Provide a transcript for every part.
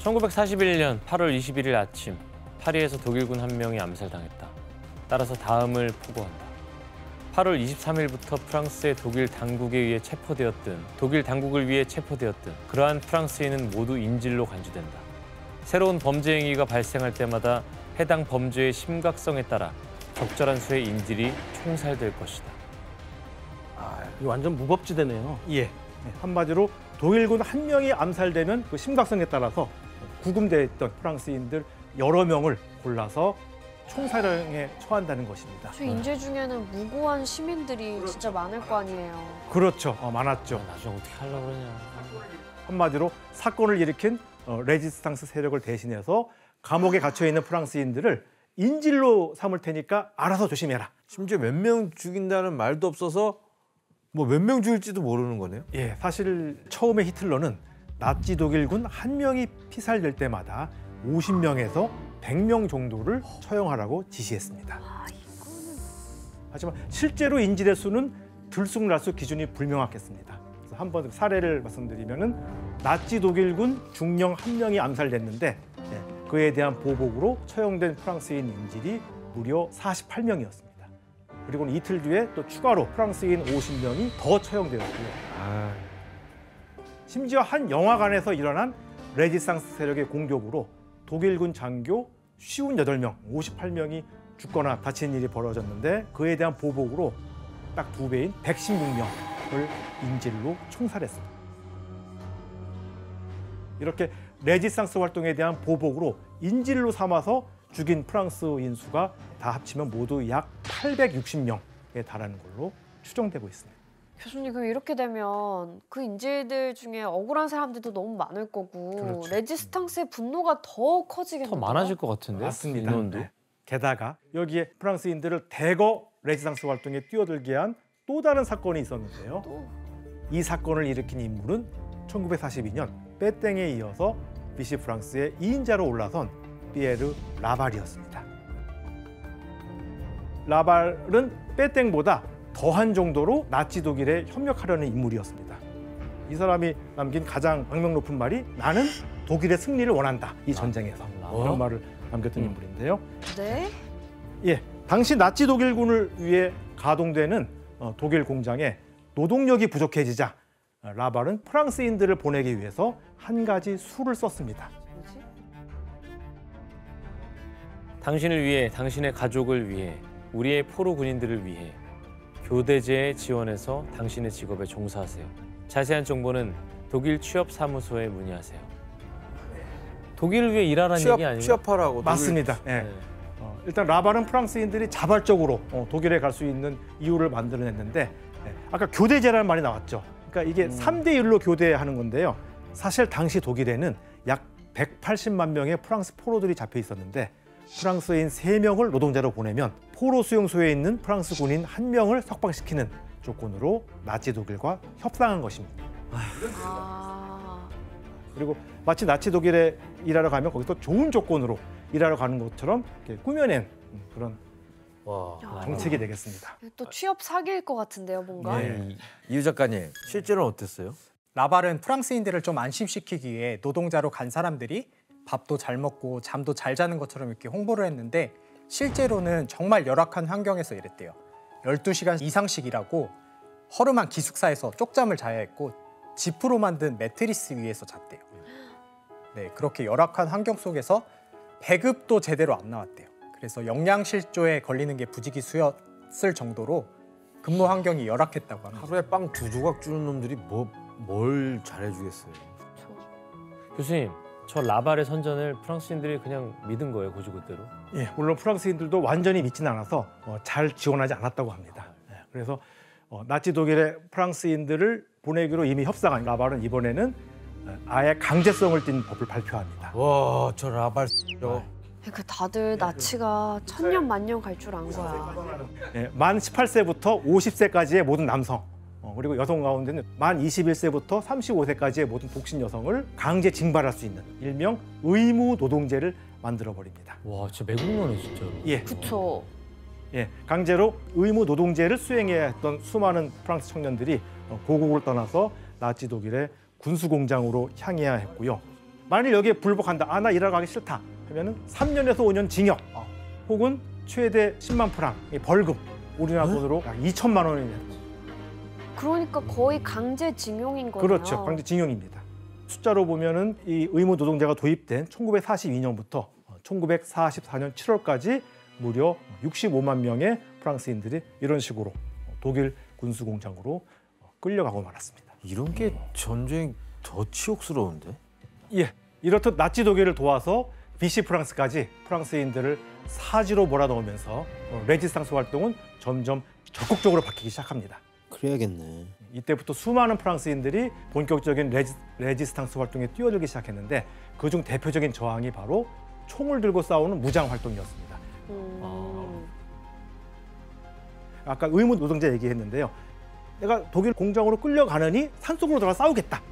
1941년 8월 21일 아침, 파리에서 독일군 한 명이 암살당했다. 따라서 다음을 포고한다. 8월 23일부터 프랑스의 독일 당국에 의해 체포되었든 독일 당국을 위해 체포되었든 그러한 프랑스인은 모두 인질로 간주된다. 새로운 범죄 행위가 발생할 때마다 해당 범죄의 심각성에 따라 적절한 수의 인질이 총살될 것이다. 이거 완전 무법지대네요. 예. 한마디로 독일군 한 명이 암살되면 그 심각성에 따라서 구금되어 있던 프랑스인들 여러 명을 골라서 총사령에 처한다는 것입니다. 저 인질 중에는 무고한 시민들이 진짜 많을 거 아니에요. 그렇죠. 많았죠. 나중에 어떻게 하려고 그러냐. 한마디로 사건을 일으킨 레지스탕스 세력을 대신해서 감옥에 갇혀 있는 프랑스인들을 인질로 삼을 테니까 알아서 조심해라. 심지어 몇 명 죽인다는 말도 없어서 뭐 몇 명 죽일지도 모르는 거네요. 예, 사실 처음에 히틀러는 나치 독일군 한 명이 피살될 때마다 50명에서 100명 정도를 처형하라고 지시했습니다. 하지만 실제로 인질의 수는 들쑥날쑥 기준이 불명확했습니다. 그래서 한번 사례를 말씀드리면은 나치 독일군 중령 한 명이 암살됐는데 그에 대한 보복으로 처형된 프랑스인 인질이 무려 48명이었습니다. 그리고 이틀 뒤에 또 추가로 프랑스인 50명이 더 처형되었고요. 심지어 한 영화관에서 일어난 레지스탕스 세력의 공격으로 독일군 장교 58명, 58명이 죽거나 다치는 일이 벌어졌는데 그에 대한 보복으로 딱 2배인 116명을 인질로 총살했습니다. 이렇게 레지스탕스 활동에 대한 보복으로 인질로 삼아서 죽인 프랑스인 수가 다 합치면 모두 약 860명에 달하는 걸로 추정되고 있습니다. 교수님, 그럼 이렇게 되면 그 인질들 중에 억울한 사람들도 너무 많을 거고 그렇죠. 레지스탕스의 분노가 더 커지겠네요. 더 많아질 것 같은데? 맞습니다. 인원도? 네. 게다가 여기에 프랑스인들을 대거 레지스탕스 활동에 뛰어들게 한 또 다른 사건이 있었는데요. 이 사건을 일으킨 인물은 1942년 빼땡에 이어서 비시 프랑스의 2인자로 올라선 피에르 라발이었습니다. 라발은 빼땡보다 더한 정도로 나치 독일에 협력하려는 인물이었습니다. 이 사람이 남긴 가장 악명 높은 말이 나는 독일의 승리를 원한다. 이 전쟁에서. 이런 말을 남겼던 인물인데요. 네? 예, 당시 나치 독일군을 위해 가동되는 독일 공장에 노동력이 부족해지자 라발은 프랑스인들을 보내기 위해서 한 가지 수를 썼습니다. 뭐지? 당신을 위해, 당신의 가족을 위해, 우리의 포로 군인들을 위해 교대제에 지원해서 당신의 직업에 종사하세요. 자세한 정보는 독일 취업사무소에 문의하세요. 독일을 위해 일하라는 얘기 아니에요? 취업하라고. 맞습니다. 예. 일단 라발은 프랑스인들이 자발적으로 독일에 갈 수 있는 이유를 만들어냈는데 아까 교대제라는 말이 나왔죠. 그러니까 이게 3대 1로 교대하는 건데요. 사실 당시 독일에는 약 180만 명의 프랑스 포로들이 잡혀 있었는데 프랑스인 3명을 노동자로 보내면 포로 수용소에 있는 프랑스 군인 1명을 석방시키는 조건으로 나치 독일과 협상한 것입니다. 그리고 마치 나치 독일에 일하러 가면 거기서 좋은 조건으로 일하러 가는 것처럼 이렇게 꾸며낸 그런 정책이 되겠습니다. 또 취업 사기일 것 같은데요, 뭔가? 네. 이유 작가님, 실제로는 어땠어요? 라발은 프랑스인들을 좀 안심시키기 위해 노동자로 간 사람들이 밥도 잘 먹고 잠도 잘 자는 것처럼 이렇게 홍보를 했는데 실제로는 정말 열악한 환경에서 일했대요. 12시간 이상씩 일하고 허름한 기숙사에서 쪽잠을 자야 했고 지프로 만든 매트리스 위에서 잤대요. 네, 그렇게 열악한 환경 속에서 배급도 제대로 안 나왔대요. 그래서 영양실조에 걸리는 게 부지기수였을 정도로 근무 환경이 열악했다고 합니다. 하루에 빵 2조각 주는 놈들이 뭘 잘해주겠어요. 교수님, 저 라발의 선전을 프랑스인들이 그냥 믿은 거예요, 고지고대로? 예, 물론 프랑스인들도 완전히 믿지는 않아서 잘 지원하지 않았다고 합니다. 그래서 나치 독일의 프랑스인들을 보내기로 이미 협상한 라발은 이번에는 아예 강제성을 띤 법을 발표합니다. 와, 저 라발 그 다들 나치가 천년 만년 갈 줄 안 거야. 예, 만 18세부터 50세까지의 모든 남성 그리고 여성 가운데는 만 21세부터 35세까지의 모든 독신 여성을 강제 징발할 수 있는 일명 의무 노동제를 만들어 버립니다. 와, 진짜 매국노네, 진짜로. 예. 그쵸. 예, 강제로 의무 노동제를 수행해야 했던 수많은 프랑스 청년들이 고국을 떠나서 나치 독일의 군수 공장으로 향해야 했고요. 만일 여기에 불복한다. 나 일하러 가기 싫다. 하면은 3년에서 5년 징역 혹은 최대 10만 프랑 벌금. 우리나라 돈으로 약 2천만 원이 됩니다. 그러니까 거의 강제징용인 거네요. 그렇죠. 강제징용입니다. 숫자로 보면은 이 의무 노동자가 도입된 1942년부터 1944년 7월까지 무려 65만 명의 프랑스인들이 이런 식으로 독일 군수 공장으로 끌려가고 말았습니다. 이런 게 전쟁 더 치욕스러운데? 예, 이렇듯 나치 독일을 도와서 비시 프랑스까지 프랑스인들을 사지로 몰아넣으면서 레지스탕스 활동은 점점 적극적으로 바뀌기 시작합니다. 그래야겠네. 이때부터 수많은 프랑스인들이 본격적인 레지스탕스 활동에 뛰어들기 시작했는데 그중 대표적인 저항이 바로 총을 들고 싸우는 무장 활동이었습니다. 아까 의무 노동자 얘기했는데요. 내가 독일 공장으로 끌려가느니 산속으로 들어가 싸우겠다.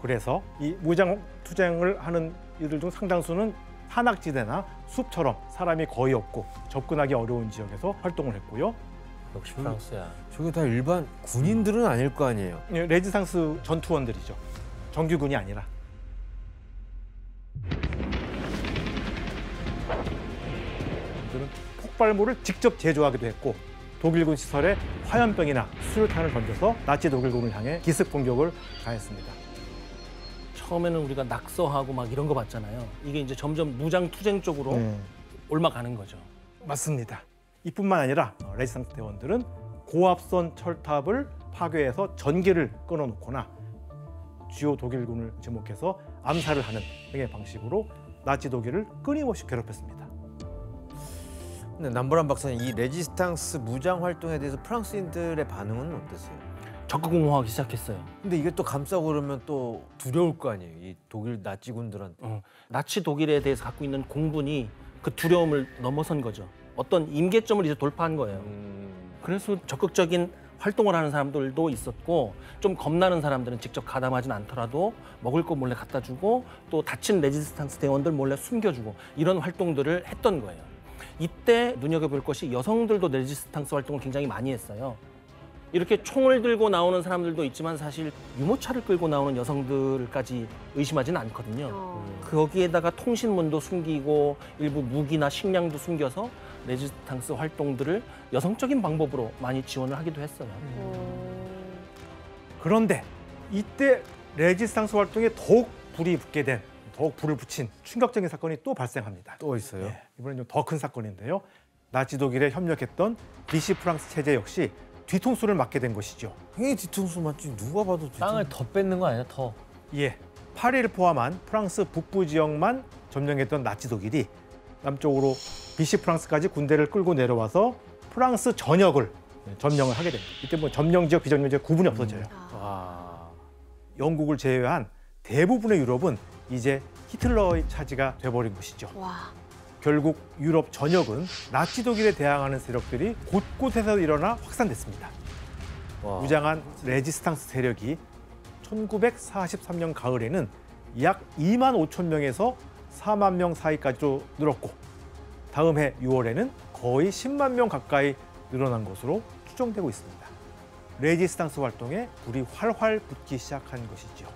그래서 이 무장 투쟁을 하는 이들 중 상당수는 산악지대나 숲처럼 사람이 거의 없고 접근하기 어려운 지역에서 활동을 했고요. 역시 프랑스야. 저게 다 일반 군인들은 아닐 거 아니에요. 레지스탕스 전투원들이죠. 정규군이 아니라. 이들은 폭발물을 직접 제조하기도 했고 독일군 시설에 화염병이나 수류탄을 던져서 나치 독일군을 향해 기습 공격을 가했습니다. 처음에는 우리가 낙서하고 막 이런 거 봤잖아요. 이게 이제 점점 무장 투쟁 쪽으로 올라가는 거죠. 맞습니다. 이뿐만 아니라 레지스탕스 대원들은 고압선 철탑을 파괴해서 전기를 끊어놓거나 주요 독일군을 지목해서 암살을 하는 등의 방식으로 나치 독일을 끊임없이 괴롭혔습니다. 근데 남보람 박사님, 이 레지스탕스 무장 활동에 대해서 프랑스인들의 반응은 어땠어요? 적극 옹호하기 시작했어요. 근데 이게 또 감싸고 그러면 또 두려울 거 아니에요, 이 독일 나치군들한테. 나치 독일에 대해서 갖고 있는 공분이 그 두려움을 넘어선 거죠. 어떤 임계점을 이제 돌파한 거예요. 그래서 적극적인 활동을 하는 사람들도 있었고 좀 겁나는 사람들은 직접 가담하진 않더라도 먹을 거 몰래 갖다 주고 또 다친 레지스탕스 대원들 몰래 숨겨주고 이런 활동들을 했던 거예요. 이때 눈여겨볼 것이 여성들도 레지스탕스 활동을 굉장히 많이 했어요. 이렇게 총을 들고 나오는 사람들도 있지만 사실 유모차를 끌고 나오는 여성들까지 의심하지는 않거든요. 거기에다가 통신문도 숨기고 일부 무기나 식량도 숨겨서 레지스탕스 활동들을 여성적인 방법으로 많이 지원을 하기도 했어요. 그런데 이때 레지스탕스 활동에 더욱 불이 붙게 된, 더욱 불을 붙인 충격적인 사건이 또 발생합니다. 또 있어요? 네, 이번엔 좀 더 큰 사건인데요. 나치 독일에 협력했던 비시 프랑스 체제 역시 뒤통수를 맞게 된 것이죠. 형이 뒤통수 맞지, 누가 봐도 뒤통수. 땅을 더 뺏는 거 아니야, 더? 예, 파리를 포함한 프랑스 북부 지역만 점령했던 나치 독일이 남쪽으로 비시 프랑스까지 군대를 끌고 내려와서 프랑스 전역을 점령을 하게 됩니다. 이때 뭐 점령 지역, 비점령 지역 구분이 없어져요. 와. 영국을 제외한 대부분의 유럽은 이제 히틀러의 차지가 돼버린 것이죠. 와. 결국 유럽 전역은 나치 독일에 대항하는 세력들이 곳곳에서 일어나 확산됐습니다. 와. 무장한 레지스탕스 세력이 1943년 가을에는 약 2만 5천 명에서 4만 명 사이까지도 늘었고 다음 해 6월에는 거의 10만 명 가까이 늘어난 것으로 추정되고 있습니다. 레지스탕스 활동에 불이 활활 붙기 시작한 것이죠.